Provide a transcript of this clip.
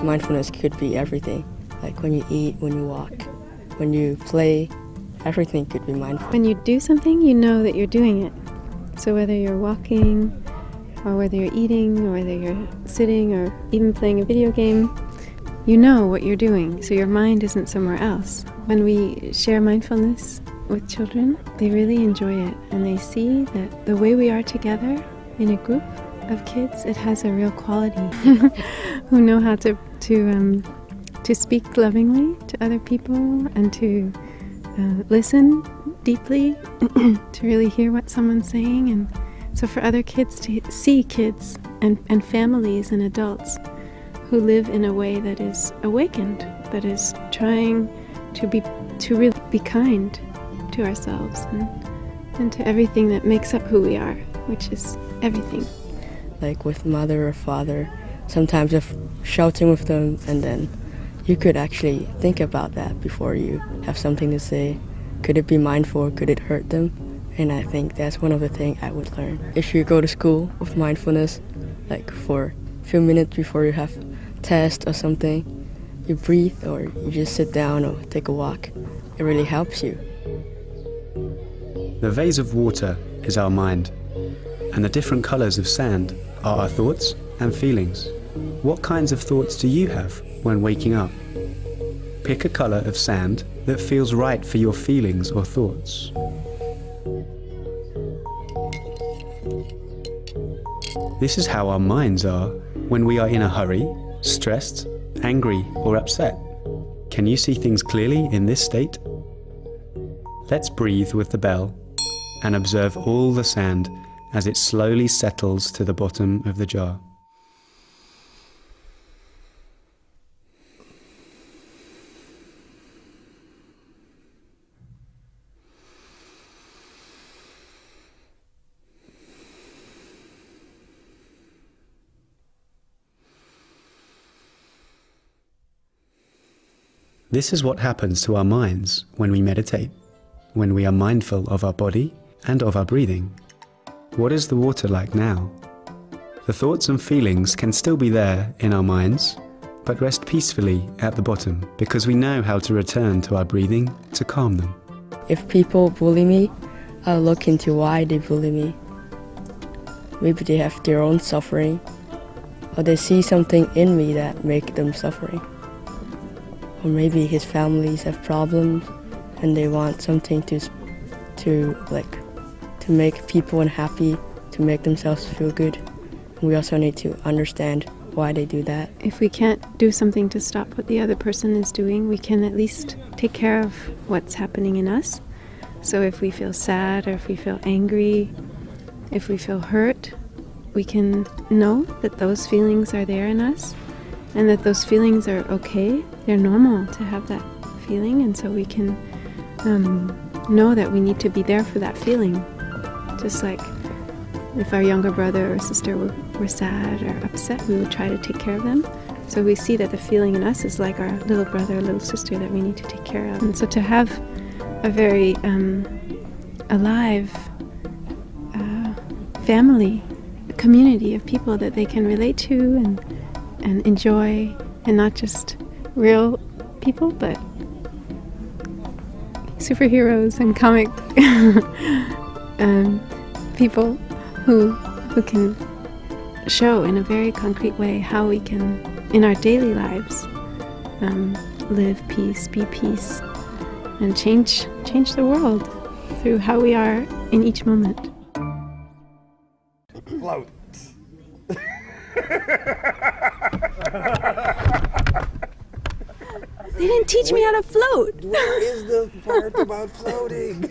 mindfulness could be everything. Like when you eat, when you walk, when you play, everything could be mindful. When you do something, you know that you're doing it. So whether you're walking, or whether you're eating, or whether you're sitting, or even playing a video game, you know what you're doing, so your mind isn't somewhere else. When we share mindfulness with children, they really enjoy it, and they see that the way we are together in a group of kids, it has a real quality. Who know how to speak lovingly to other people, and to listen deeply, to really hear what someone's saying. And so for other kids to see kids and families and adults who live in a way that is awakened, that is trying to really be kind to ourselves and to everything that makes up who we are, which is everything. Like with mother or father, sometimes if shouting with them, and then you could actually think about that before you have something to say. Could it be mindful? Could it hurt them? And I think that's one of the things I would learn. If you go to school with mindfulness, like for a few minutes before you have a test or something, you breathe, or you just sit down or take a walk. It really helps you. The vase of water is our mind, and the different colours of sand are our thoughts and feelings. What kinds of thoughts do you have when waking up? Pick a colour of sand that feels right for your feelings or thoughts. This is how our minds are when we are in a hurry, stressed, angry, or upset. Can you see things clearly in this state? Let's breathe with the bell and observe all the sand as it slowly settles to the bottom of the jar. This is what happens to our minds when we meditate, when we are mindful of our body and of our breathing. What is the water like now? The thoughts and feelings can still be there in our minds, but rest peacefully at the bottom, because we know how to return to our breathing to calm them. If people bully me, I'll look into why they bully me. Maybe they have their own suffering, or they see something in me that make them suffering. Or maybe his families have problems and they want something to make people unhappy, to make themselves feel good. And we also need to understand why they do that. If we can't do something to stop what the other person is doing, we can at least take care of what's happening in us. So if we feel sad, or if we feel angry, if we feel hurt, we can know that those feelings are there in us, and that those feelings are okay. They're normal to have that feeling, and so we can know that we need to be there for that feeling. Just like if our younger brother or sister were sad or upset, we would try to take care of them. So we see that the feeling in us is like our little brother or little sister that we need to take care of. And so to have a very alive family, a community of people that they can relate to and enjoy, and not just real people, but superheroes and comic people who can show in a very concrete way how we can, in our daily lives, live peace, be peace, and change the world through how we are in each moment. Float. They didn't teach me how to float. Where is the part about floating?